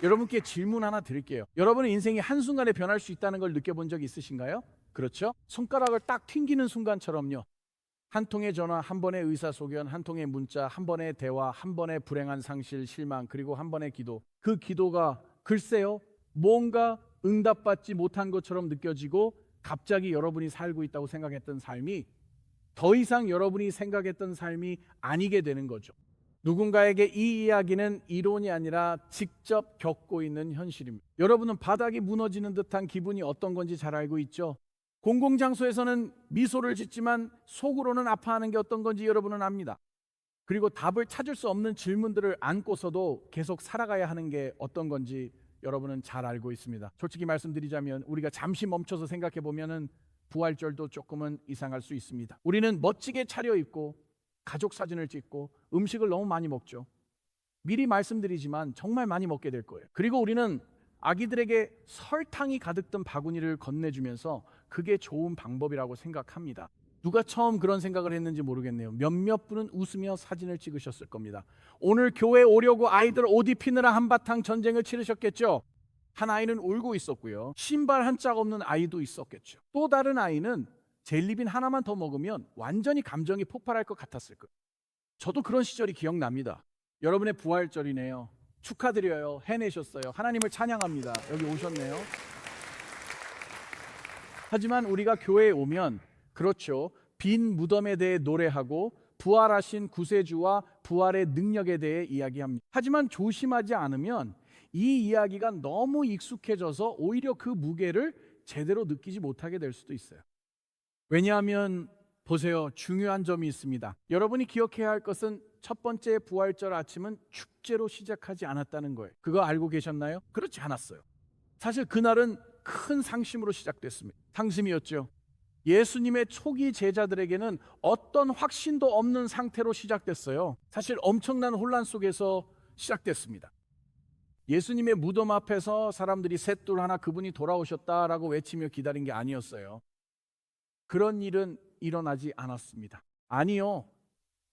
여러분께 질문 하나 드릴게요. 여러분의 인생이 한순간에 변할 수 있다는 걸 느껴본 적 있으신가요? 그렇죠? 손가락을 딱 튕기는 순간처럼요. 한 통의 전화, 한 번의 의사소견, 한 통의 문자, 한 번의 대화, 한 번의 불행한 상실, 실망, 그리고 한 번의 기도. 그 기도가 글쎄요, 뭔가 응답받지 못한 것처럼 느껴지고 갑자기 여러분이 살고 있다고 생각했던 삶이 더 이상 여러분이 생각했던 삶이 아니게 되는 거죠. 누군가에게 이 이야기는 이론이 아니라 직접 겪고 있는 현실입니다. 여러분은 바닥이 무너지는 듯한 기분이 어떤 건지 잘 알고 있죠? 공공장소에서는 미소를 짓지만 속으로는 아파하는 게 어떤 건지 여러분은 압니다. 그리고 답을 찾을 수 없는 질문들을 안고서도 계속 살아가야 하는 게 어떤 건지 여러분은 잘 알고 있습니다. 솔직히 말씀드리자면 우리가 잠시 멈춰서 생각해 보면은 부활절도 조금은 이상할 수 있습니다. 우리는 멋지게 차려입고 가족 사진을 찍고 음식을 너무 많이 먹죠. 미리 말씀드리지만 정말 많이 먹게 될 거예요. 그리고 우리는 아기들에게 설탕이 가득 든 바구니를 건네주면서 그게 좋은 방법이라고 생각합니다. 누가 처음 그런 생각을 했는지 모르겠네요. 몇몇 분은 웃으며 사진을 찍으셨을 겁니다. 오늘 교회 오려고 아이들 옷 입히느라 한바탕 전쟁을 치르셨겠죠. 한 아이는 울고 있었고요. 신발 한 짝 없는 아이도 있었겠죠. 또 다른 아이는 젤리빈 하나만 더 먹으면 완전히 감정이 폭발할 것 같았을 거예요. 저도 그런 시절이 기억납니다. 여러분의 부활절이네요. 축하드려요. 해내셨어요. 하나님을 찬양합니다. 여기 오셨네요. 하지만 우리가 교회에 오면 그렇죠. 빈 무덤에 대해 노래하고 부활하신 구세주와 부활의 능력에 대해 이야기합니다. 하지만 조심하지 않으면 이 이야기가 너무 익숙해져서 오히려 그 무게를 제대로 느끼지 못하게 될 수도 있어요. 왜냐하면 보세요. 중요한 점이 있습니다. 여러분이 기억해야 할 것은 첫 번째 부활절 아침은 축제로 시작하지 않았다는 거예요. 그거 알고 계셨나요? 그렇지 않았어요. 사실 그날은 큰 상심으로 시작됐습니다. 상심이었죠. 예수님의 초기 제자들에게는 어떤 확신도 없는 상태로 시작됐어요. 사실 엄청난 혼란 속에서 시작됐습니다. 예수님의 무덤 앞에서 사람들이 셋둘 하나 그분이 돌아오셨다라고 외치며 기다린 게 아니었어요. 그런 일은 일어나지 않았습니다. 아니요.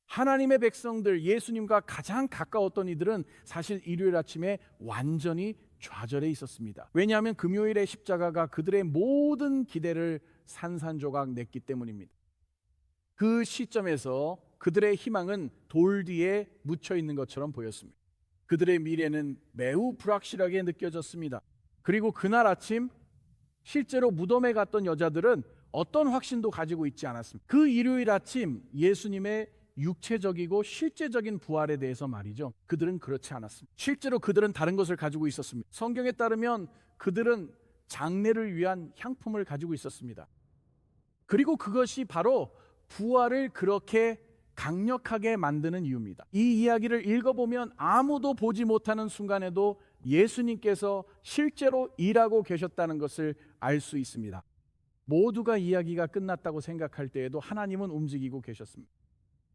하나님의 백성들, 예수님과 가장 가까웠던 이들은 사실 일요일 아침에 완전히 좌절해 있었습니다. 왜냐하면 금요일의 십자가가 그들의 모든 기대를 산산조각 냈기 때문입니다. 그 시점에서 그들의 희망은 돌 뒤에 묻혀 있는 것처럼 보였습니다. 그들의 미래는 매우 불확실하게 느껴졌습니다. 그리고 그날 아침 실제로 무덤에 갔던 여자들은 어떤 확신도 가지고 있지 않았습니다. 그 일요일 아침 예수님의 육체적이고 실제적인 부활에 대해서 말이죠. 그들은 그렇지 않았습니다. 실제로 그들은 다른 것을 가지고 있었습니다. 성경에 따르면 그들은 장례를 위한 향품을 가지고 있었습니다. 그리고 그것이 바로 부활을 그렇게 강력하게 만드는 이유입니다. 이 이야기를 읽어보면 아무도 보지 못하는 순간에도 예수님께서 실제로 일하고 계셨다는 것을 알 수 있습니다. 모두가 이야기가 끝났다고 생각할 때에도 하나님은 움직이고 계셨습니다.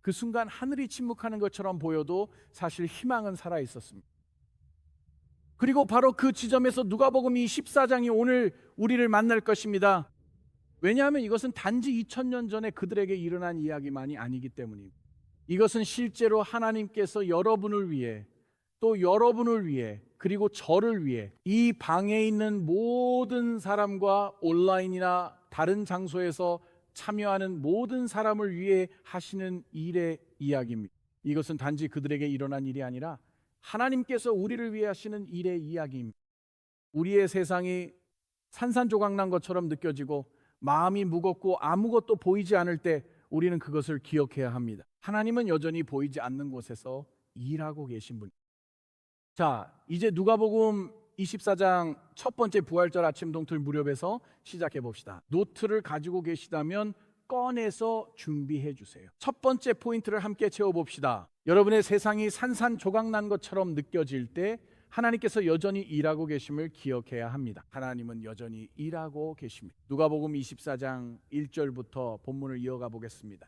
그 순간 하늘이 침묵하는 것처럼 보여도 사실 희망은 살아 있었습니다. 그리고 바로 그 지점에서 누가복음 14장이 오늘 우리를 만날 것입니다. 왜냐하면 이것은 단지 2000년 전에 그들에게 일어난 이야기만이 아니기 때문입니다. 이것은 실제로 하나님께서 여러분을 위해 또 여러분을 위해 그리고 저를 위해 이 방에 있는 모든 사람과 온라인이나 다른 장소에서 참여하는 모든 사람을 위해 하시는 일의 이야기입니다. 이것은 단지 그들에게 일어난 일이 아니라 하나님께서 우리를 위해 하시는 일의 이야기입니다. 우리의 세상이 산산조각난 것처럼 느껴지고 마음이 무겁고 아무것도 보이지 않을 때 우리는 그것을 기억해야 합니다. 하나님은 여전히 보이지 않는 곳에서 일하고 계신 분. 자, 이제 누가복음 24장 첫 번째 부활절 아침 동틀 무렵에서 시작해 봅시다. 노트를 가지고 계시다면 꺼내서 준비해 주세요. 첫 번째 포인트를 함께 채워 봅시다. 여러분의 세상이 산산조각난 것처럼 느껴질 때 하나님께서 여전히 일하고 계심을 기억해야 합니다. 하나님은 여전히 일하고 계십니다. 누가복음 24장 1절부터 본문을 이어가 보겠습니다.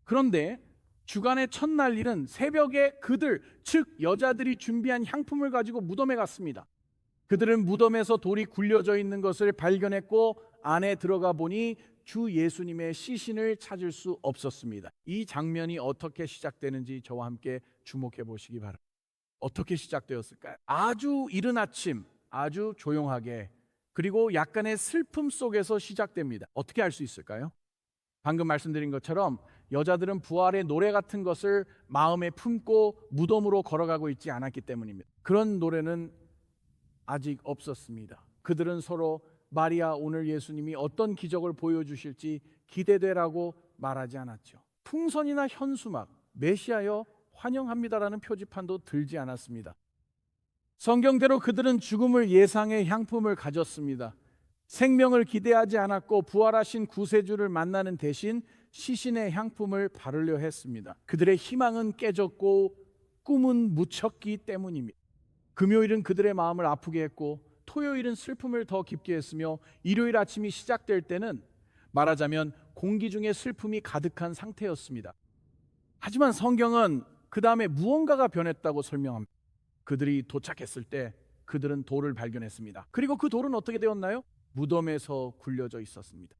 그런데 주간의 첫날 일은 새벽에 그들, 즉 여자들이 준비한 향품을 가지고 무덤에 갔습니다. 그들은 무덤에서 돌이 굴려져 있는 것을 발견했고 안에 들어가 보니 주 예수님의 시신을 찾을 수 없었습니다. 이 장면이 어떻게 시작되는지 저와 함께 주목해 보시기 바랍니다. 어떻게 시작되었을까요? 아주 이른 아침, 아주 조용하게, 그리고 약간의 슬픔 속에서 시작됩니다. 어떻게 알 수 있을까요? 방금 말씀드린 것처럼 여자들은 부활의 노래 같은 것을 마음에 품고 무덤으로 걸어가고 있지 않았기 때문입니다. 그런 노래는 아직 없었습니다. 그들은 서로 마리아, 오늘 예수님이 어떤 기적을 보여주실지 기대되라고 말하지 않았죠. 풍선이나 현수막, 메시아여 환영합니다라는 표지판도 들지 않았습니다. 성경대로 그들은 죽음을 예상해 향품을 가졌습니다. 생명을 기대하지 않았고 부활하신 구세주를 만나는 대신 시신의 향품을 바르려 했습니다. 그들의 희망은 깨졌고 꿈은 묻혔기 때문입니다. 금요일은 그들의 마음을 아프게 했고 토요일은 슬픔을 더 깊게 했으며 일요일 아침이 시작될 때는 말하자면 공기 중에 슬픔이 가득한 상태였습니다. 하지만 성경은 그 다음에 무언가가 변했다고 설명합니다. 그들이 도착했을 때 그들은 돌을 발견했습니다. 그리고 그 돌은 어떻게 되었나요? 무덤에서 굴려져 있었습니다.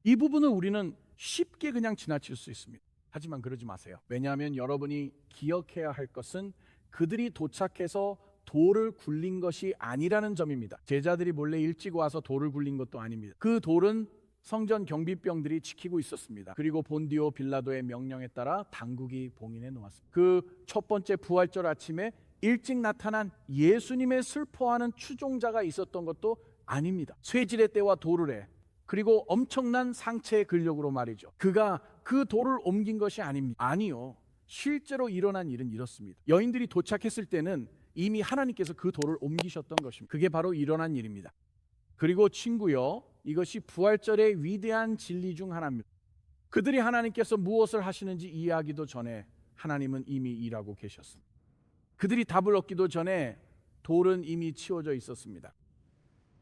이 부분을 우리는 쉽게 그냥 지나칠 수 있습니다. 하지만 그러지 마세요. 왜냐하면 여러분이 기억해야 할 것은 그들이 도착해서 돌을 굴린 것이 아니라는 점입니다. 제자들이 몰래 일찍 와서 돌을 굴린 것도 아닙니다. 그 돌은 성전 경비병들이 지키고 있었습니다. 그리고 본디오 빌라도의 명령에 따라 당국이 봉인해 놓았습니다. 그 첫 번째 부활절 아침에 일찍 나타난 예수님의 슬퍼하는 추종자가 있었던 것도 아닙니다. 쇠지렛 대와 돌을 해, 그리고 엄청난 상체의 근력으로 말이죠. 그가 그 돌을 옮긴 것이 아닙니다. 아니요, 실제로 일어난 일은 이렇습니다. 여인들이 도착했을 때는 이미 하나님께서 그 돌을 옮기셨던 것입니다. 그게 바로 일어난 일입니다. 그리고 친구요, 이것이 부활절의 위대한 진리 중 하나입니다. 그들이 하나님께서 무엇을 하시는지 이해하기도 전에 하나님은 이미 일하고 계셨습니다. 그들이 답을 얻기도 전에 돌은 이미 치워져 있었습니다.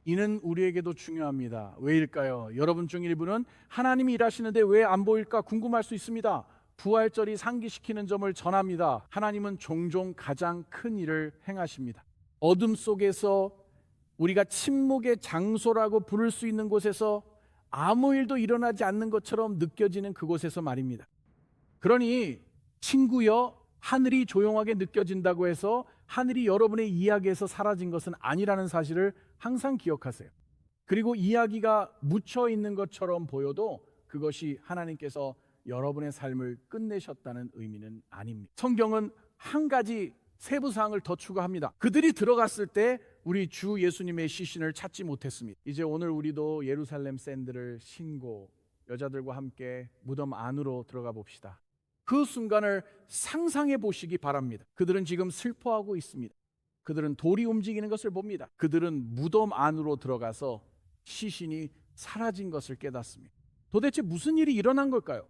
이는 우리에게도 중요합니다. 왜일까요? 여러분 중 일부는 하나님이 일하시는데 왜 안 보일까 궁금할 수 있습니다. 부활절이 상기시키는 점을 전합니다. 하나님은 종종 가장 큰 일을 행하십니다. 어둠 속에서 우리가 침묵의 장소라고 부를 수 있는 곳에서 아무 일도 일어나지 않는 것처럼 느껴지는 그곳에서 말입니다. 그러니 친구여, 하늘이 조용하게 느껴진다고 해서 하늘이 여러분의 이야기에서 사라진 것은 아니라는 사실을 항상 기억하세요. 그리고 이야기가 묻혀 있는 것처럼 보여도 그것이 하나님께서 여러분의 삶을 끝내셨다는 의미는 아닙니다. 성경은 한 가지 세부사항을 더 추가합니다. 그들이 들어갔을 때 우리 주 예수님의 시신을 찾지 못했습니다. 이제 오늘 우리도 예루살렘 샌들을 신고 여자들과 함께 무덤 안으로 들어가 봅시다. 그 순간을 상상해 보시기 바랍니다. 그들은 지금 슬퍼하고 있습니다. 그들은 돌이 움직이는 것을 봅니다. 그들은 무덤 안으로 들어가서 시신이 사라진 것을 깨닫습니다. 도대체 무슨 일이 일어난 걸까요?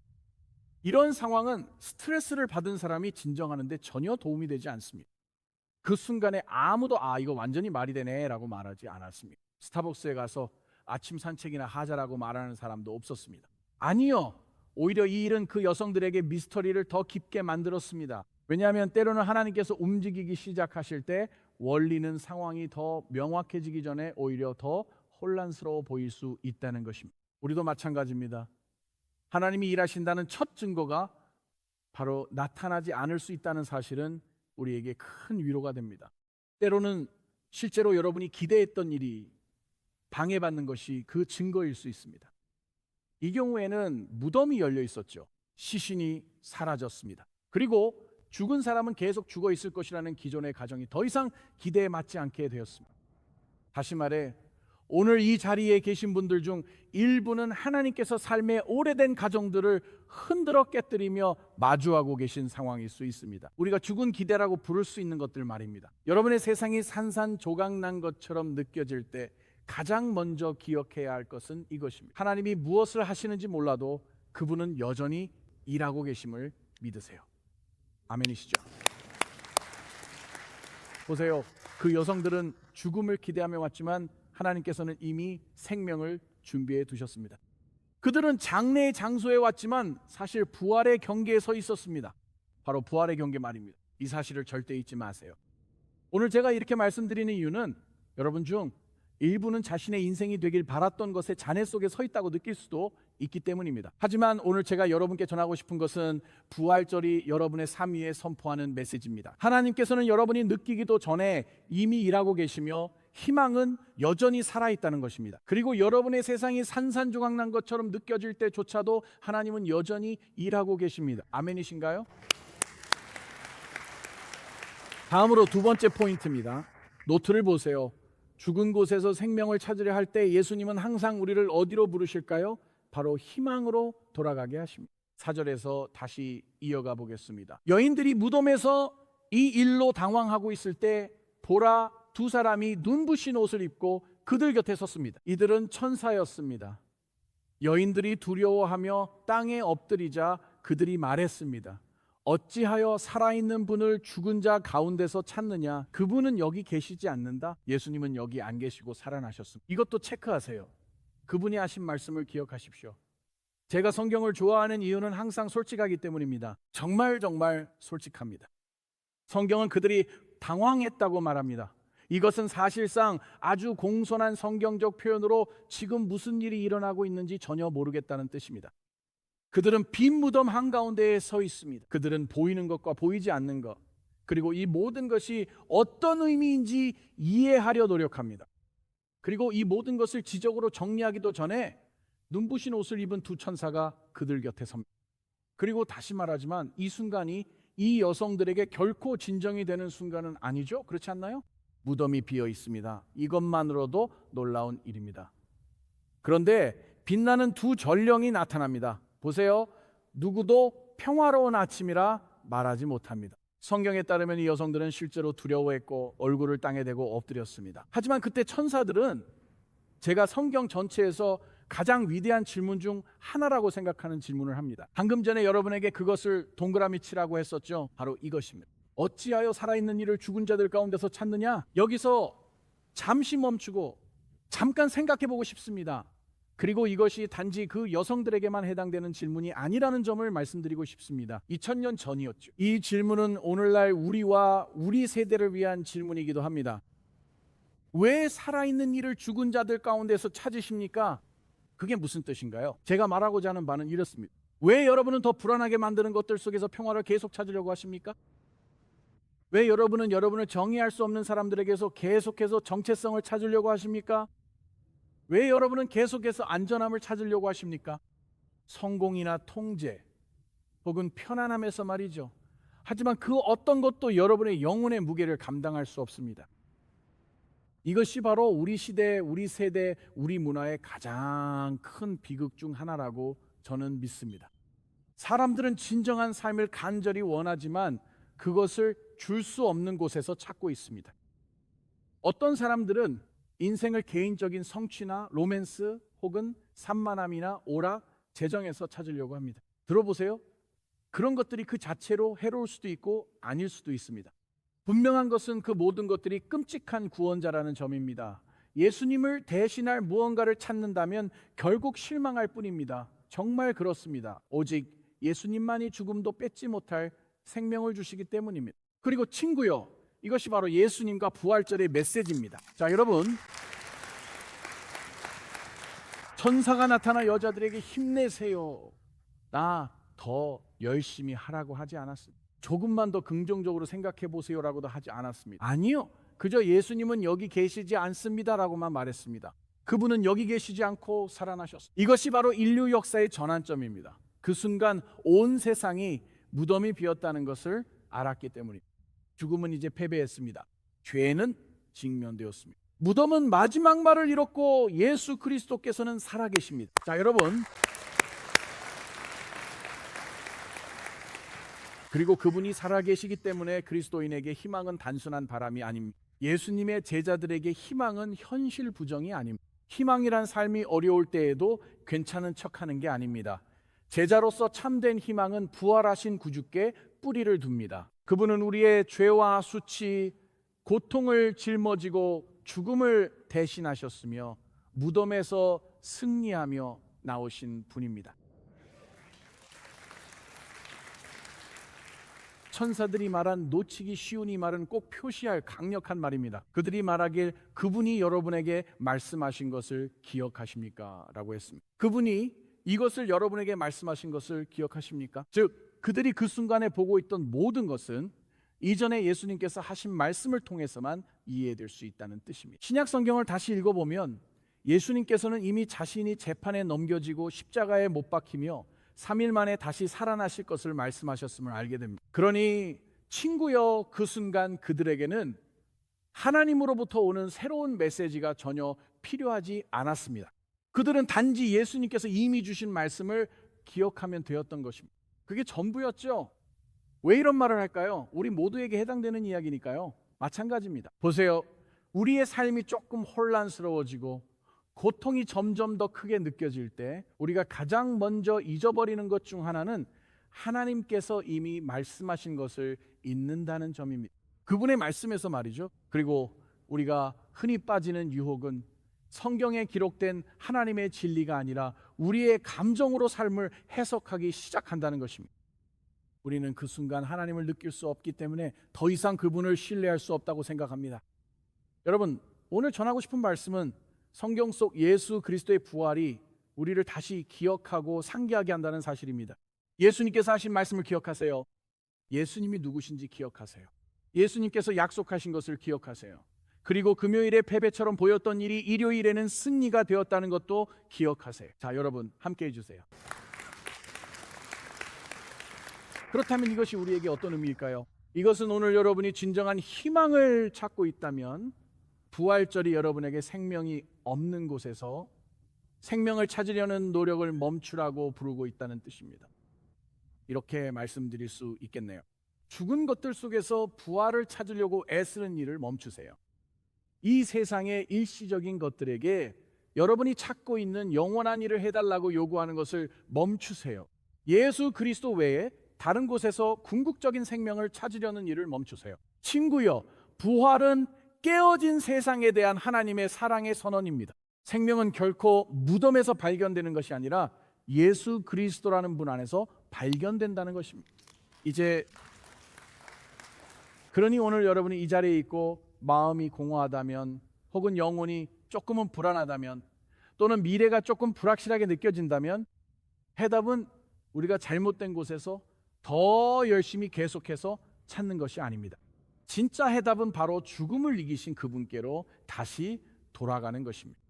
이런 상황은 스트레스를 받은 사람이 진정하는데 전혀 도움이 되지 않습니다. 그 순간에 아무도 이거 완전히 말이 되네 라고 말하지 않았습니다. 스타벅스에 가서 아침 산책이나 하자라고 말하는 사람도 없었습니다. 아니요, 오히려 이 일은 그 여성들에게 미스터리를 더 깊게 만들었습니다. 왜냐하면 때로는 하나님께서 움직이기 시작하실 때 원리는 상황이 더 명확해지기 전에 오히려 더 혼란스러워 보일 수 있다는 것입니다. 우리도 마찬가지입니다. 하나님이 일하신다는 첫 증거가 바로 나타나지 않을 수 있다는 사실은 우리에게 큰 위로가 됩니다. 때로는 실제로 여러분이 기대했던 일이 방해받는 것이 그 증거일 수 있습니다. 이 경우에는 무덤이 열려 있었죠. 시신이 사라졌습니다. 그리고 죽은 사람은 계속 죽어 있을 것이라는 기존의 가정이 더 이상 기대에 맞지 않게 되었습니다. 다시 말해, 오늘 이 자리에 계신 분들 중 일부는 하나님께서 삶의 오래된 가정들을 흔들어 깨뜨리며 마주하고 계신 상황일 수 있습니다. 우리가 죽은 기대라고 부를 수 있는 것들 말입니다. 여러분의 세상이 산산조각난 것처럼 느껴질 때 가장 먼저 기억해야 할 것은 이것입니다. 하나님이 무엇을 하시는지 몰라도 그분은 여전히 일하고 계심을 믿으세요. 아멘이시죠? 보세요. 그 여성들은 죽음을 기대하며 왔지만 하나님께서는 이미 생명을 준비해 두셨습니다. 그들은 장래의 장소에 왔지만 사실 부활의 경계에 서 있었습니다. 바로 부활의 경계 말입니다. 이 사실을 절대 잊지 마세요. 오늘 제가 이렇게 말씀드리는 이유는 여러분 중 일부는 자신의 인생이 되길 바랐던 것에 잔해 속에 서 있다고 느낄 수도 있기 때문입니다. 하지만 오늘 제가 여러분께 전하고 싶은 것은 부활절이 여러분의 삶 위에 선포하는 메시지입니다. 하나님께서는 여러분이 느끼기도 전에 이미 일하고 계시며 희망은 여전히 살아있다는 것입니다. 그리고 여러분의 세상이 산산조각난 것처럼 느껴질 때조차도 하나님은 여전히 일하고 계십니다. 아멘이신가요? 다음으로 두 번째 포인트입니다. 노트를 보세요. 죽은 곳에서 생명을 찾으려 할 때 예수님은 항상 우리를 어디로 부르실까요? 바로 희망으로 돌아가게 하십니다. 4절에서 다시 이어가 보겠습니다. 여인들이 무덤에서 이 일로 당황하고 있을 때 보라, 두 사람이 눈부신 옷을 입고 그들 곁에 섰습니다. 이들은 천사였습니다. 여인들이 두려워하며 땅에 엎드리자 그들이 말했습니다. 어찌하여 살아있는 분을 죽은 자 가운데서 찾느냐? 그분은 여기 계시지 않는다. 예수님은 여기 안 계시고 살아나셨습니다. 이것도 체크하세요. 그분이 하신 말씀을 기억하십시오. 제가 성경을 좋아하는 이유는 항상 솔직하기 때문입니다. 정말 솔직합니다. 성경은 그들이 당황했다고 말합니다. 이것은 사실상 아주 공손한 성경적 표현으로 지금 무슨 일이 일어나고 있는지 전혀 모르겠다는 뜻입니다. 그들은 빈 무덤 한가운데에 서 있습니다. 그들은 보이는 것과 보이지 않는 것, 그리고 이 모든 것이 어떤 의미인지 이해하려 노력합니다. 그리고 이 모든 것을 지적으로 정리하기도 전에 눈부신 옷을 입은 두 천사가 그들 곁에 섭니다. 그리고 다시 말하지만 이 순간이 이 여성들에게 결코 진정이 되는 순간은 아니죠. 그렇지 않나요? 무덤이 비어 있습니다. 이것만으로도 놀라운 일입니다. 그런데 빛나는 두 전령이 나타납니다. 보세요. 누구도 평화로운 아침이라 말하지 못합니다. 성경에 따르면 이 여성들은 실제로 두려워했고 얼굴을 땅에 대고 엎드렸습니다. 하지만 그때 천사들은 제가 성경 전체에서 가장 위대한 질문 중 하나라고 생각하는 질문을 합니다. 방금 전에 여러분에게 그것을 동그라미 치라고 했었죠. 바로 이것입니다. 어찌하여 살아있는 이를 죽은 자들 가운데서 찾느냐? 여기서 잠시 멈추고 잠깐 생각해 보고 싶습니다. 그리고 이것이 단지 그 여성들에게만 해당되는 질문이 아니라는 점을 말씀드리고 싶습니다. 2000년 전이었죠. 이 질문은 오늘날 우리와 우리 세대를 위한 질문이기도 합니다. 왜 살아있는 이를 죽은 자들 가운데서 찾으십니까? 그게 무슨 뜻인가요? 제가 말하고자 하는 바는 이렇습니다. 왜 여러분은 더 불안하게 만드는 것들 속에서 평화를 계속 찾으려고 하십니까? 왜 여러분은 여러분을 정의할 수 없는 사람들에게서 계속해서 정체성을 찾으려고 하십니까? 왜 여러분은 계속해서 안전함을 찾으려고 하십니까? 성공이나 통제 혹은 편안함에서 말이죠. 하지만 그 어떤 것도 여러분의 영혼의 무게를 감당할 수 없습니다. 이것이 바로 우리 시대, 우리 세대, 우리 문화의 가장 큰 비극 중 하나라고 저는 믿습니다. 사람들은 진정한 삶을 간절히 원하지만 그것을 줄 수 없는 곳에서 찾고 있습니다. 어떤 사람들은 인생을 개인적인 성취나 로맨스 혹은 산만함이나 오락, 재정에서 찾으려고 합니다. 들어보세요. 그런 것들이 그 자체로 해로울 수도 있고 아닐 수도 있습니다. 분명한 것은 그 모든 것들이 끔찍한 구원자라는 점입니다. 예수님을 대신할 무언가를 찾는다면 결국 실망할 뿐입니다. 정말 그렇습니다. 오직 예수님만이 죽음도 뺏지 못할 생명을 주시기 때문입니다. 그리고 친구요, 이것이 바로 예수님과 부활절의 메시지입니다. 자, 여러분, 천사가 나타나 여자들에게 힘내세요, 나 더 열심히 하라고 하지 않았습니다. 조금만 더 긍정적으로 생각해 보세요라고도 하지 않았습니다. 아니요, 그저 예수님은 여기 계시지 않습니다라고만 말했습니다. 그분은 여기 계시지 않고 살아나셨습니다. 이것이 바로 인류 역사의 전환점입니다. 그 순간 온 세상이 무덤이 비었다는 것을 알았기 때문입니다. 죽음은 이제 패배했습니다. 죄는 직면되었습니다. 무덤은 마지막 말을 잃었고 예수 그리스도께서는 살아계십니다. 자, 여러분, 그리고 그분이 살아계시기 때문에 그리스도인에게 희망은 단순한 바람이 아닙니다. 예수님의 제자들에게 희망은 현실 부정이 아닙니다. 희망이란 삶이 어려울 때에도 괜찮은 척하는 게 아닙니다. 제자로서 참된 희망은 부활하신 구주께 뿌리를 둡니다. 그분은 우리의 죄와 수치, 고통을 짊어지고 죽음을 대신하셨으며 무덤에서 승리하며 나오신 분입니다. 천사들이 말한 놓치기 쉬운 이 말은 꼭 표시할 강력한 말입니다. 그들이 말하길 그분이 여러분에게 말씀하신 것을 기억하십니까? 라고 했습니다. 그분이 이것을 여러분에게 말씀하신 것을 기억하십니까? 즉 그들이 그 순간에 보고 있던 모든 것은 이전에 예수님께서 하신 말씀을 통해서만 이해될 수 있다는 뜻입니다. 신약 성경을 다시 읽어보면 예수님께서는 이미 자신이 재판에 넘겨지고 십자가에 못 박히며 3일 만에 다시 살아나실 것을 말씀하셨음을 알게 됩니다. 그러니 친구여, 그 순간 그들에게는 하나님으로부터 오는 새로운 메시지가 전혀 필요하지 않았습니다. 그들은 단지 예수님께서 이미 주신 말씀을 기억하면 되었던 것입니다. 그게 전부였죠. 왜 이런 말을 할까요? 우리 모두에게 해당되는 이야기니까요. 마찬가지입니다. 보세요. 우리의 삶이 조금 혼란스러워지고 고통이 점점 더 크게 느껴질 때 우리가 가장 먼저 잊어버리는 것 중 하나는 하나님께서 이미 말씀하신 것을 잊는다는 점입니다. 그분의 말씀에서 말이죠. 그리고 우리가 흔히 빠지는 유혹은 성경에 기록된 하나님의 진리가 아니라 우리의 감정으로 삶을 해석하기 시작한다는 것입니다. 우리는 그 순간 하나님을 느낄 수 없기 때문에 더 이상 그분을 신뢰할 수 없다고 생각합니다. 여러분, 오늘 전하고 싶은 말씀은 성경 속 예수 그리스도의 부활이 우리를 다시 기억하고 상기하게 한다는 사실입니다. 예수님께서 하신 말씀을 기억하세요. 예수님이 누구신지 기억하세요. 예수님께서 약속하신 것을 기억하세요. 그리고 금요일에 패배처럼 보였던 일이 일요일에는 승리가 되었다는 것도 기억하세요. 자, 여러분 함께 해주세요. 그렇다면 이것이 우리에게 어떤 의미일까요? 이것은 오늘 여러분이 진정한 희망을 찾고 있다면 부활절이 여러분에게 생명이 없는 곳에서 생명을 찾으려는 노력을 멈추라고 부르고 있다는 뜻입니다. 이렇게 말씀드릴 수 있겠네요. 죽은 것들 속에서 부활을 찾으려고 애쓰는 일을 멈추세요. 이 세상의 일시적인 것들에게 여러분이 찾고 있는 영원한 일을 해달라고 요구하는 것을 멈추세요. 예수 그리스도 외에 다른 곳에서 궁극적인 생명을 찾으려는 일을 멈추세요. 친구여, 부활은 깨어진 세상에 대한 하나님의 사랑의 선언입니다. 생명은 결코 무덤에서 발견되는 것이 아니라 예수 그리스도라는 분 안에서 발견된다는 것입니다. 그러니 오늘 여러분이 이 자리에 있고 마음이 공허하다면, 혹은 영혼이 조금은 불안하다면, 또는 미래가 조금 불확실하게 느껴진다면 해답은 우리가 잘못된 곳에서 더 열심히 계속해서 찾는 것이 아닙니다. 진짜 해답은 바로 죽음을 이기신 그분께로 다시 돌아가는 것입니다.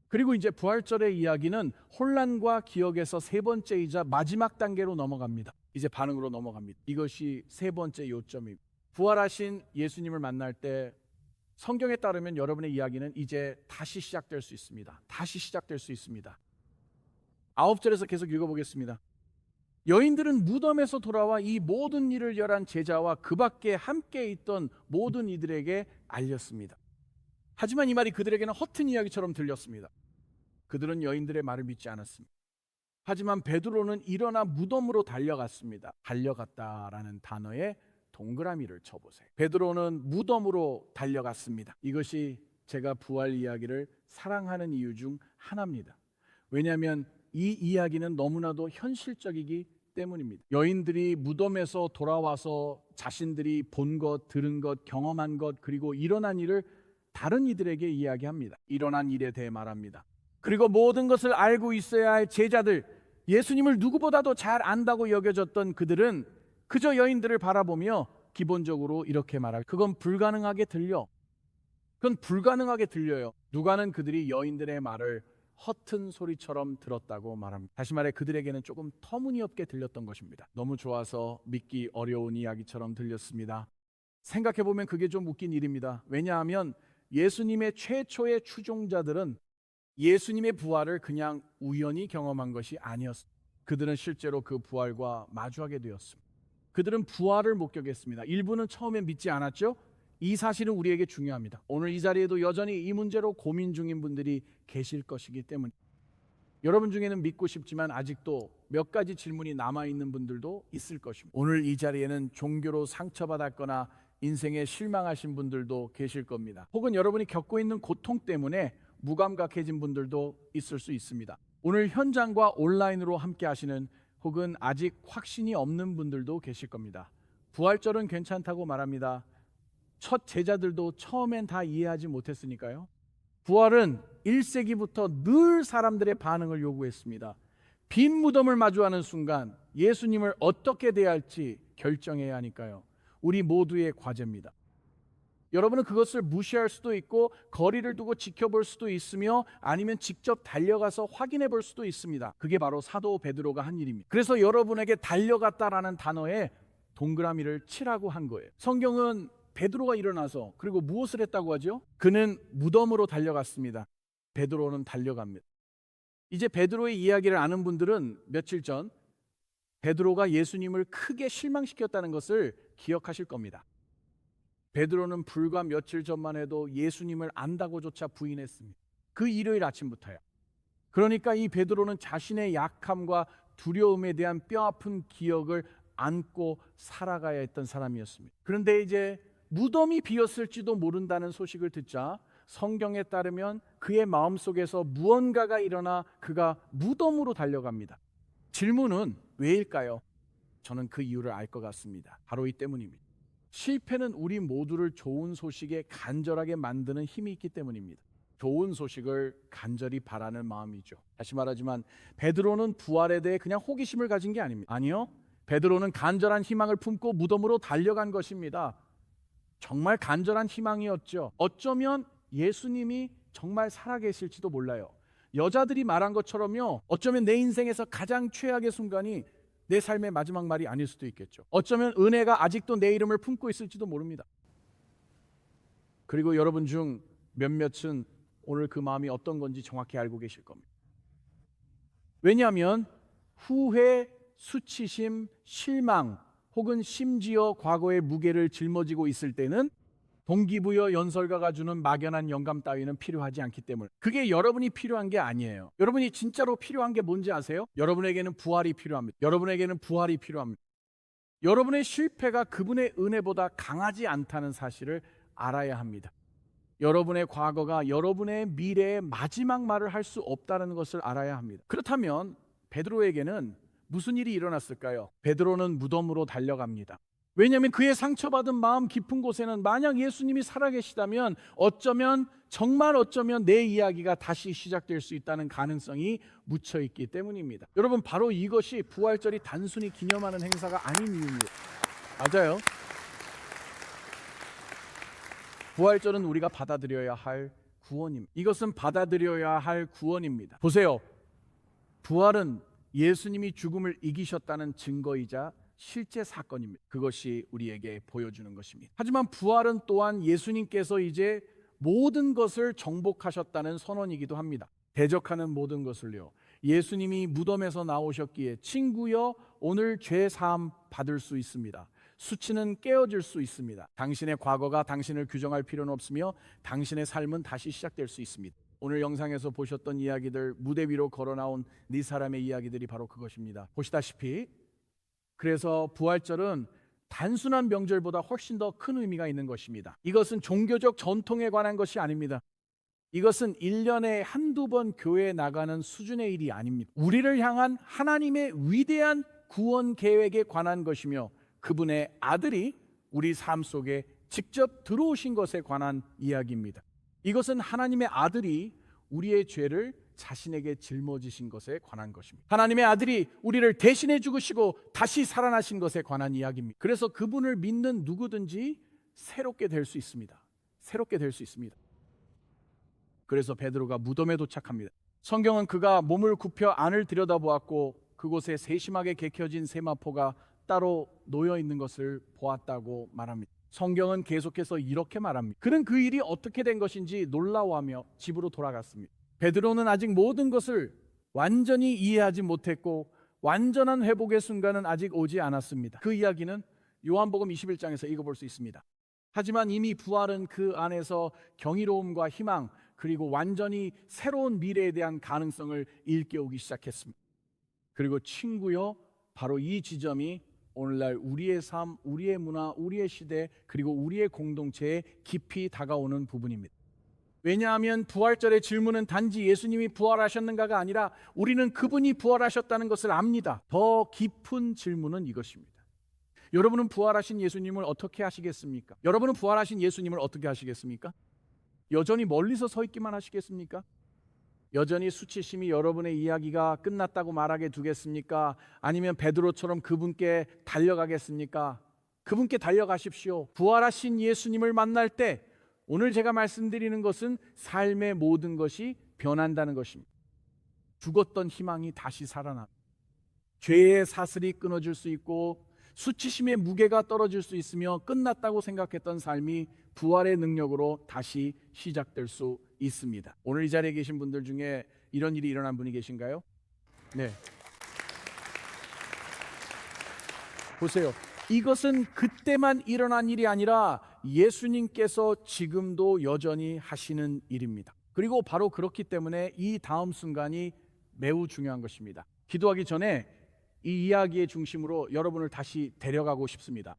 그리고 이제 부활절의 이야기는 혼란과 기억에서 세 번째이자 마지막 단계로 넘어갑니다. 이제 반응으로 넘어갑니다. 이것이 세 번째 요점입니다. 부활하신 예수님을 만날 때 성경에 따르면 여러분의 이야기는 이제 다시 시작될 수 있습니다. 다시 시작될 수 있습니다. 9절에서 계속 읽어보겠습니다. 여인들은 무덤에서 돌아와 이 모든 일을 열한 제자와 그 밖에 함께 있던 모든 이들에게 알렸습니다. 하지만 이 말이 그들에게는 허튼 이야기처럼 들렸습니다. 그들은 여인들의 말을 믿지 않았습니다. 하지만 베드로는 일어나 무덤으로 달려갔습니다. 달려갔다라는 단어에 동그라미를 쳐보세요. 베드로는 무덤으로 달려갔습니다. 이것이 제가 부활 이야기를 사랑하는 이유 중 하나입니다. 왜냐하면 이 이야기는 너무나도 현실적이기 때문입니다. 여인들이 무덤에서 돌아와서 자신들이 본 것, 들은 것, 경험한 것, 그리고 일어난 일을 다른 이들에게 이야기합니다. 일어난 일에 대해 말합니다. 그리고 모든 것을 알고 있어야 할 제자들, 예수님을 누구보다도 잘 안다고 여겨졌던 그들은 그저 여인들을 바라보며 기본적으로 이렇게 말할, 그건 불가능하게 들려. 그건 불가능하게 들려요. 누가는 그들이 여인들의 말을 허튼 소리처럼 들었다고 말합니다. 다시 말해 그들에게는 조금 터무니없게 들렸던 것입니다. 너무 좋아서 믿기 어려운 이야기처럼 들렸습니다. 생각해보면 그게 좀 웃긴 일입니다. 왜냐하면 예수님의 최초의 추종자들은 예수님의 부활을 그냥 우연히 경험한 것이 아니었습니다. 그들은 실제로 그 부활과 마주하게 되었습니다. 그들은 부활을 목격했습니다. 일부는 처음엔 믿지 않았죠. 이 사실은 우리에게 중요합니다. 오늘 이 자리에도 여전히 이 문제로 고민 중인 분들이 계실 것이기 때문에 여러분 중에는 믿고 싶지만 아직도 몇 가지 질문이 남아있는 분들도 있을 것입니다. 오늘 이 자리에는 종교로 상처받았거나 인생에 실망하신 분들도 계실 겁니다. 혹은 여러분이 겪고 있는 고통 때문에 무감각해진 분들도 있을 수 있습니다. 오늘 현장과 온라인으로 함께 하시는 혹은 아직 확신이 없는 분들도 계실 겁니다. 부활절은 괜찮다고 말합니다. 첫 제자들도 처음엔 다 이해하지 못했으니까요. 부활은 1세기부터 늘 사람들의 반응을 요구했습니다. 빈 무덤을 마주하는 순간 예수님을 어떻게 대할지 결정해야 하니까요. 우리 모두의 과제입니다. 여러분은 그것을 무시할 수도 있고 거리를 두고 지켜볼 수도 있으며 아니면 직접 달려가서 확인해 볼 수도 있습니다. 그게 바로 사도 베드로가 한 일입니다. 그래서 여러분에게 달려갔다라는 단어에 동그라미를 치라고 한 거예요. 성경은 베드로가 일어나서 그리고 무엇을 했다고 하죠? 그는 무덤으로 달려갔습니다. 베드로는 달려갑니다. 이제 베드로의 이야기를 아는 분들은 며칠 전 베드로가 예수님을 크게 실망시켰다는 것을 기억하실 겁니다. 베드로는 불과 며칠 전만 해도 예수님을 안다고조차 부인했습니다. 그 일요일 아침부터요. 그러니까 이 베드로는 자신의 약함과 두려움에 대한 뼈아픈 기억을 안고 살아가야 했던 사람이었습니다. 그런데 이제 무덤이 비었을지도 모른다는 소식을 듣자 성경에 따르면 그의 마음속에서 무언가가 일어나 그가 무덤으로 달려갑니다. 질문은 왜일까요? 저는 그 이유를 알 것 같습니다. 바로 이 때문입니다. 실패는 우리 모두를 좋은 소식에 간절하게 만드는 힘이 있기 때문입니다. 좋은 소식을 간절히 바라는 마음이죠. 다시 말하지만 베드로는 부활에 대해 그냥 호기심을 가진 게 아닙니다. 아니요. 베드로는 간절한 희망을 품고 무덤으로 달려간 것입니다. 정말 간절한 희망이었죠. 어쩌면 예수님이 정말 살아계실지도 몰라요. 여자들이 말한 것처럼요. 어쩌면 내 인생에서 가장 최악의 순간이 내 삶의 마지막 말이 아닐 수도 있겠죠. 어쩌면 은혜가 아직도 내 이름을 품고 있을지도 모릅니다. 그리고 여러분 중 몇몇은 오늘 그 마음이 어떤 건지 정확히 알고 계실 겁니다. 왜냐하면 후회, 수치심, 실망 혹은 심지어 과거의 무게를 짊어지고 있을 때는 동기부여 연설가가 주는 막연한 영감 따위는 필요하지 않기 때문에 그게 여러분이 필요한 게 아니에요. 여러분이 진짜로 필요한 게 뭔지 아세요? 여러분에게는 부활이 필요합니다. 여러분에게는 부활이 필요합니다. 여러분의 실패가 그분의 은혜보다 강하지 않다는 사실을 알아야 합니다. 여러분의 과거가 여러분의 미래의 마지막 말을 할 수 없다는 것을 알아야 합니다. 그렇다면 베드로에게는 무슨 일이 일어났을까요? 베드로는 무덤으로 달려갑니다. 왜냐하면 그의 상처받은 마음 깊은 곳에는 만약 예수님이 살아계시다면 정말 어쩌면 내 이야기가 다시 시작될 수 있다는 가능성이 묻혀있기 때문입니다. 여러분 바로 이것이 부활절이 단순히 기념하는 행사가 아닌 이유입니다. 맞아요. 부활절은 우리가 받아들여야 할 구원입니다. 이것은 받아들여야 할 구원입니다. 보세요. 부활은 예수님이 죽음을 이기셨다는 증거이자 실제 사건입니다. 그것이 우리에게 보여주는 것입니다. 하지만 부활은 또한 예수님께서 이제 모든 것을 정복하셨다는 선언이기도 합니다. 대적하는 모든 것을요. 예수님이 무덤에서 나오셨기에 친구여 오늘 죄 사함 받을 수 있습니다. 수치는 깨어질 수 있습니다. 당신의 과거가 당신을 규정할 필요는 없으며 당신의 삶은 다시 시작될 수 있습니다. 오늘 영상에서 보셨던 이야기들, 무대 위로 걸어나온 네 사람의 이야기들이 바로 그것입니다. 보시다시피 그래서 부활절은 단순한 명절보다 훨씬 더 큰 의미가 있는 것입니다. 이것은 종교적 전통에 관한 것이 아닙니다. 이것은 1년에 한두 번 교회에 나가는 수준의 일이 아닙니다. 우리를 향한 하나님의 위대한 구원 계획에 관한 것이며 그분의 아들이 우리 삶 속에 직접 들어오신 것에 관한 이야기입니다. 이것은 하나님의 아들이 우리의 죄를 자신에게 짊어지신 것에 관한 것입니다. 하나님의 아들이 우리를 대신해 죽으시고 다시 살아나신 것에 관한 이야기입니다. 그래서 그분을 믿는 누구든지 새롭게 될 수 있습니다. 새롭게 될 수 있습니다. 그래서 베드로가 무덤에 도착합니다. 성경은 그가 몸을 굽혀 안을 들여다보았고 그곳에 세심하게 개켜진 세마포가 따로 놓여 있는 것을 보았다고 말합니다. 성경은 계속해서 이렇게 말합니다. 그는 그 일이 어떻게 된 것인지 놀라워하며 집으로 돌아갔습니다. 베드로는 아직 모든 것을 완전히 이해하지 못했고 완전한 회복의 순간은 아직 오지 않았습니다. 그 이야기는 요한복음 21장에서 읽어볼 수 있습니다. 하지만 이미 부활은 그 안에서 경이로움과 희망 그리고 완전히 새로운 미래에 대한 가능성을 일깨우기 시작했습니다. 그리고 친구여, 바로 이 지점이 오늘날 우리의 삶, 우리의 문화, 우리의 시대 그리고 우리의 공동체에 깊이 다가오는 부분입니다. 왜냐하면 부활절의 질문은 단지 예수님이 부활하셨는가가 아니라 우리는 그분이 부활하셨다는 것을 압니다. 더 깊은 질문은 이것입니다. 여러분은 부활하신 예수님을 어떻게 하시겠습니까? 여러분은 부활하신 예수님을 어떻게 하시겠습니까? 여전히 멀리서 서 있기만 하시겠습니까? 여전히 수치심이 여러분의 이야기가 끝났다고 말하게 두겠습니까? 아니면 베드로처럼 그분께 달려가겠습니까? 그분께 달려가십시오. 부활하신 예수님을 만날 때 오늘 제가 말씀드리는 것은 삶의 모든 것이 변한다는 것입니다. 죽었던 희망이 다시 살아나, 죄의 사슬이 끊어질 수 있고 수치심의 무게가 떨어질 수 있으며 끝났다고 생각했던 삶이 부활의 능력으로 다시 시작될 수 있습니다. 오늘 이 자리에 계신 분들 중에 이런 일이 일어난 분이 계신가요? 네. 보세요. 이것은 그때만 일어난 일이 아니라 예수님께서 지금도 여전히 하시는 일입니다. 그리고 바로 그렇기 때문에 이 다음 순간이 매우 중요한 것입니다. 기도하기 전에 이 이야기의 중심으로 여러분을 다시 데려가고 싶습니다.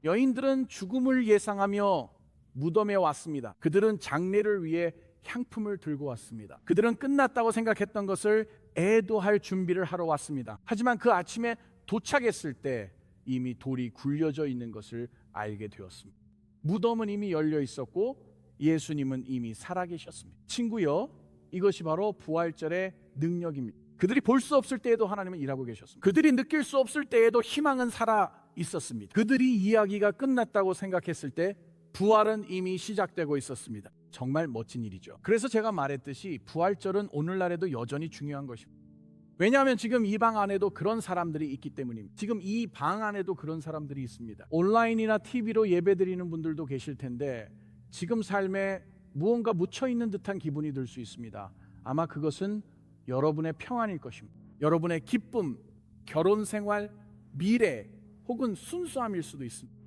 여인들은 죽음을 예상하며 무덤에 왔습니다. 그들은 장례를 위해 향품을 들고 왔습니다. 그들은 끝났다고 생각했던 것을 애도할 준비를 하러 왔습니다. 하지만 그 아침에 도착했을 때 이미 돌이 굴려져 있는 것을 알게 되었습니다. 무덤은 이미 열려 있었고 예수님은 이미 살아계셨습니다. 친구여, 이것이 바로 부활절의 능력입니다. 그들이 볼 수 없을 때에도 하나님은 일하고 계셨습니다. 그들이 느낄 수 없을 때에도 희망은 살아 있었습니다. 그들이 이야기가 끝났다고 생각했을 때 부활은 이미 시작되고 있었습니다. 정말 멋진 일이죠. 그래서 제가 말했듯이 부활절은 오늘날에도 여전히 중요한 것입니다. 왜냐하면 지금 이 방 안에도 그런 사람들이 있기 때문입니다. 지금 이 방 안에도 그런 사람들이 있습니다. 온라인이나 TV로 예배드리는 분들도 계실 텐데 지금 삶에 무언가 묻혀있는 듯한 기분이 들 수 있습니다. 아마 그것은 여러분의 평안일 것입니다. 여러분의 기쁨, 결혼 생활, 미래 혹은 순수함일 수도 있습니다.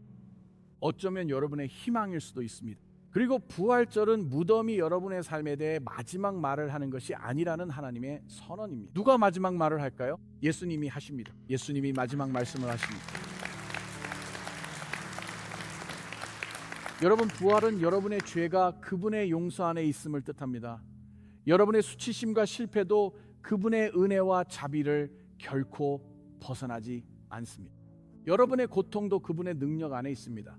어쩌면 여러분의 희망일 수도 있습니다. 그리고 부활절은 무덤이 여러분의 삶에 대해 마지막 말을 하는 것이 아니라는 하나님의 선언입니다. 누가 마지막 말을 할까요? 예수님이 하십니다. 예수님이 마지막 말씀을 하십니다. 여러분, 부활은 여러분의 죄가 그분의 용서 안에 있음을 뜻합니다. 여러분의 수치심과 실패도 그분의 은혜와 자비를 결코 벗어나지 않습니다. 여러분의 고통도 그분의 능력 안에 있습니다.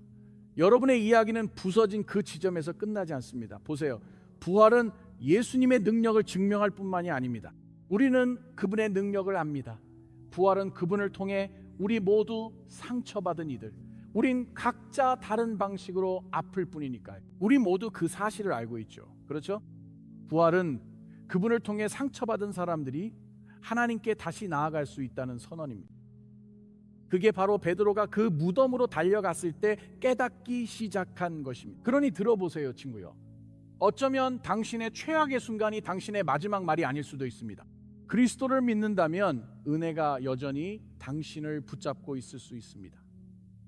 여러분의 이야기는 부서진 그 지점에서 끝나지 않습니다. 보세요. 부활은 예수님의 능력을 증명할 뿐만이 아닙니다. 우리는 그분의 능력을 압니다. 부활은 그분을 통해 우리 모두 상처받은 이들, 우린 각자 다른 방식으로 아플 뿐이니까요. 우리 모두 그 사실을 알고 있죠. 그렇죠? 부활은 그분을 통해 상처받은 사람들이 하나님께 다시 나아갈 수 있다는 선언입니다. 그게 바로 베드로가 그 무덤으로 달려갔을 때 깨닫기 시작한 것입니다. 그러니 들어보세요, 친구요. 어쩌면 당신의 최악의 순간이 당신의 마지막 말이 아닐 수도 있습니다. 그리스도를 믿는다면 은혜가 여전히 당신을 붙잡고 있을 수 있습니다.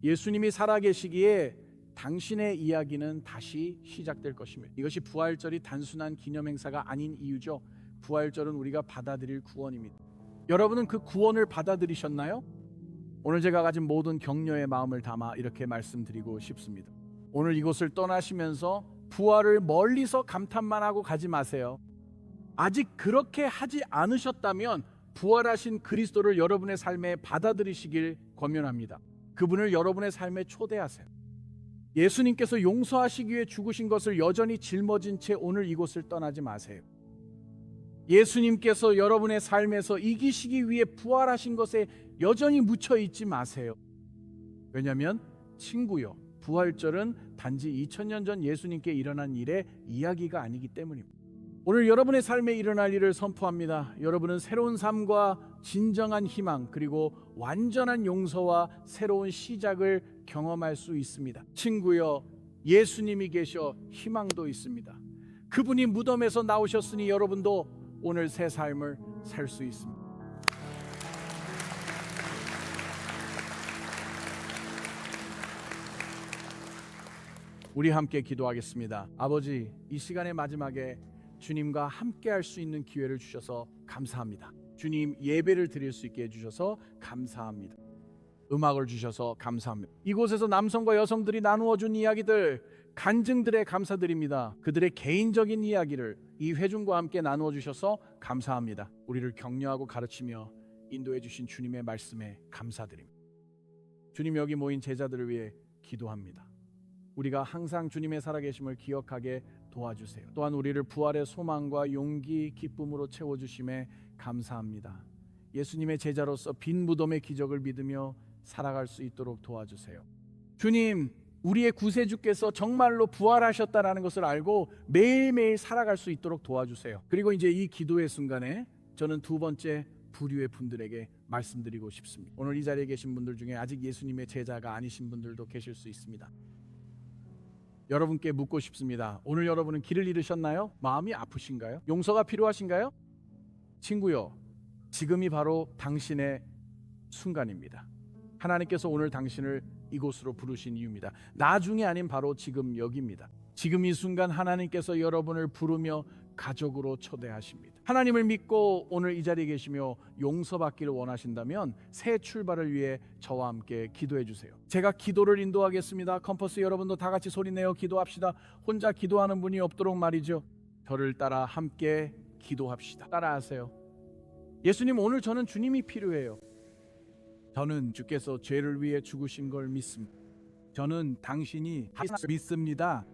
예수님이 살아계시기에 당신의 이야기는 다시 시작될 것입니다. 이것이 부활절이 단순한 기념행사가 아닌 이유죠. 부활절은 우리가 받아들일 구원입니다. 여러분은 그 구원을 받아들이셨나요? 오늘 제가 가진 모든 격려의 마음을 담아 이렇게 말씀드리고 싶습니다. 오늘 이곳을 떠나시면서 부활을 멀리서 감탄만 하고 가지 마세요. 아직 그렇게 하지 않으셨다면 부활하신 그리스도를 여러분의 삶에 받아들이시길 권면합니다. 그분을 여러분의 삶에 초대하세요. 예수님께서 용서하시기 위해 죽으신 것을 여전히 짊어진 채 오늘 이곳을 떠나지 마세요. 예수님께서 여러분의 삶에서 이기시기 위해 부활하신 것에 여전히 묻혀 있지 마세요. 왜냐하면 친구요, 부활절은 단지 2000년 전 예수님께 일어난 일의 이야기가 아니기 때문입니다. 오늘 여러분의 삶에 일어날 일을 선포합니다. 여러분은 새로운 삶과 진정한 희망, 그리고 완전한 용서와 새로운 시작을 경험할 수 있습니다. 친구여, 예수님이 계셔 희망도 있습니다. 그분이 무덤에서 나오셨으니 여러분도 오늘 새 삶을 살 수 있습니다. 우리 함께 기도하겠습니다. 아버지, 이 시간의 마지막에 주님과 함께 할 수 있는 기회를 주셔서 감사합니다. 주님, 예배를 드릴 수 있게 해주셔서 감사합니다. 음악을 주셔서 감사합니다. 이곳에서 남성과 여성들이 나누어 준 이야기들, 간증들에 감사드립니다. 그들의 개인적인 이야기를 이 회중과 함께 나누어 주셔서 감사합니다. 우리를 격려하고 가르치며 인도해 주신 주님의 말씀에 감사드립니다. 주님, 여기 모인 제자들을 위해 기도합니다. 우리가 항상 주님의 살아계심을 기억하게 도와주세요. 또한 우리를 부활의 소망과 용기, 기쁨으로 채워주심에 감사합니다. 예수님의 제자로서 빈 무덤의 기적을 믿으며 살아갈 수 있도록 도와주세요. 주님, 우리의 구세주께서 정말로 부활하셨다라는 것을 알고 매일매일 살아갈 수 있도록 도와주세요. 그리고 이제 이 기도의 순간에 저는 두 번째 부류의 분들에게 말씀드리고 싶습니다. 오늘 이 자리에 계신 분들 중에 아직 예수님의 제자가 아니신 분들도 계실 수 있습니다. 여러분께 묻고 싶습니다. 오늘 여러분은 길을 잃으셨나요? 마음이 아프신가요? 용서가 필요하신가요? 친구요, 지금이 바로 당신의 순간입니다. 하나님께서 오늘 당신을 이곳으로 부르신 이유입니다. 나중이 아닌 바로 지금 여기입니다. 지금 이 순간 하나님께서 여러분을 부르며 가족으로 초대하십니다. 하나님을 믿고 오늘 이 자리에 계시며 용서받기를 원하신다면 새 출발을 위해 저와 함께 기도해 주세요. 제가 기도를 인도하겠습니다. 컴퍼스 여러분도 다 같이 소리내어 기도합시다. 혼자 기도하는 분이 없도록 말이죠. 저를 따라 함께 기도합시다. 따라하세요. 예수님, 오늘 저는 주님이 필요해요. 저는 주께서 죄를 위해 죽으신 걸 믿습니다. 저는 당신이 믿습니다.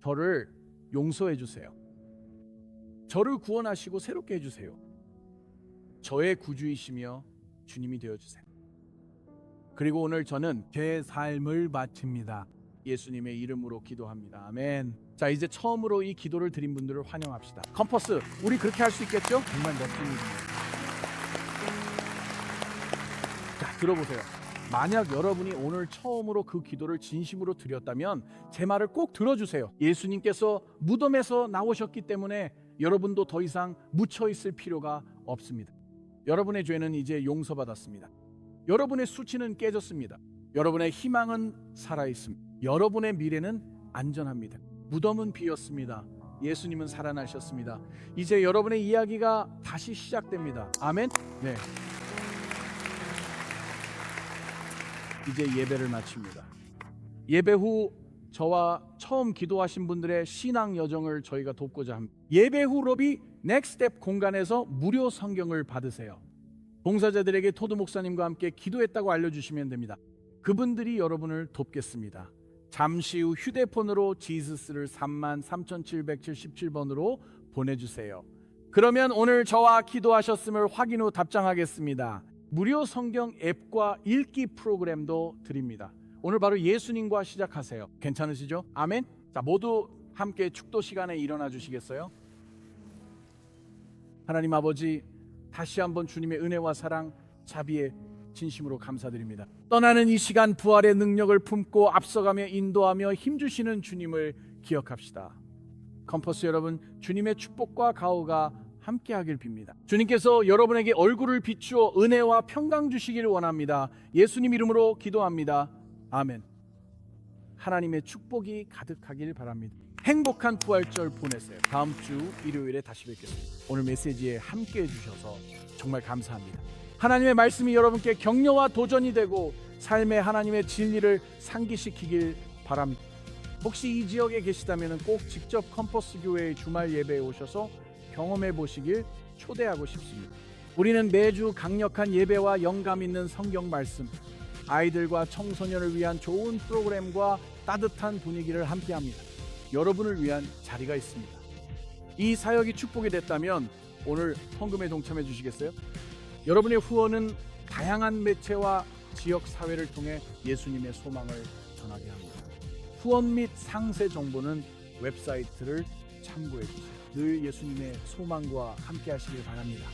저를 용서해 주세요. 저를 구원하시고 새롭게 해주세요. 저의 구주이시며 주님이 되어주세요. 그리고 오늘 저는 제 삶을 바칩니다. 예수님의 이름으로 기도합니다. 아멘. 자, 이제 처음으로 이 기도를 드린 분들을 환영합시다. 컴퍼스, 우리 그렇게 할 수 있겠죠? 정말 멋진 일입니다. 자, 들어보세요. 만약 여러분이 오늘 처음으로 그 기도를 진심으로 드렸다면 제 말을 꼭 들어주세요. 예수님께서 무덤에서 나오셨기 때문에 여러분도 더 이상 묻혀 있을 필요가 없습니다. 여러분의 죄는 이제 용서받았습니다. 여러분의 수치는 깨졌습니다. 여러분의 희망은 살아있습니다. 여러분의 미래는 안전합니다. 무덤은 비었습니다. 예수님은 살아나셨습니다. 이제 여러분의 이야기가 다시 시작됩니다. 아멘. 네. 이제 예배를 마칩니다. 예배 후 저와 처음 기도하신 분들의 신앙 여정을 저희가 돕고자 합니다. 예배 후 로비 넥스트텝 공간에서 무료 성경을 받으세요. 봉사자들에게 토드 목사님과 함께 기도했다고 알려주시면 됩니다. 그분들이 여러분을 돕겠습니다. 잠시 후 휴대폰으로 지스스를 33,777번으로 보내주세요. 그러면 오늘 저와 기도하셨음을 확인 후 답장하겠습니다. 무료 성경 앱과 읽기 프로그램도 드립니다. 오늘 바로 예수님과 시작하세요. 괜찮으시죠? 아멘. 자, 모두 함께 축도 시간에 일어나 주시겠어요? 하나님 아버지, 다시 한번 주님의 은혜와 사랑, 자비에 진심으로 감사드립니다. 떠나는 이 시간 부활의 능력을 품고 앞서가며 인도하며 힘주시는 주님을 기억합시다. 컴퍼스 여러분, 주님의 축복과 가호가 함께하길 빕니다. 주님께서 여러분에게 얼굴을 비추어 은혜와 평강 주시기를 원합니다. 예수님 이름으로 기도합니다. 아멘. 하나님의 축복이 가득하길 바랍니다. 행복한 부활절 보내세요. 다음 주 일요일에 다시 뵙겠습니다. 오늘 메시지에 함께 해주셔서 정말 감사합니다. 하나님의 말씀이 여러분께 격려와 도전이 되고 삶의 하나님의 진리를 상기시키길 바랍니다. 혹시 이 지역에 계시다면 꼭 직접 컴퍼스 교회의 주말 예배에 오셔서 경험해 보시길 초대하고 싶습니다. 우리는 매주 강력한 예배와 영감 있는 성경 말씀, 아이들과 청소년을 위한 좋은 프로그램과 따뜻한 분위기를 함께합니다. 여러분을 위한 자리가 있습니다. 이 사역이 축복이 됐다면 오늘 헌금에 동참해 주시겠어요? 여러분의 후원은 다양한 매체와 지역 사회를 통해 예수님의 소망을 전하게 합니다. 후원 및 상세 정보는 웹사이트를 참고해 주세요. 늘 예수님의 소망과 함께 하시길 바랍니다.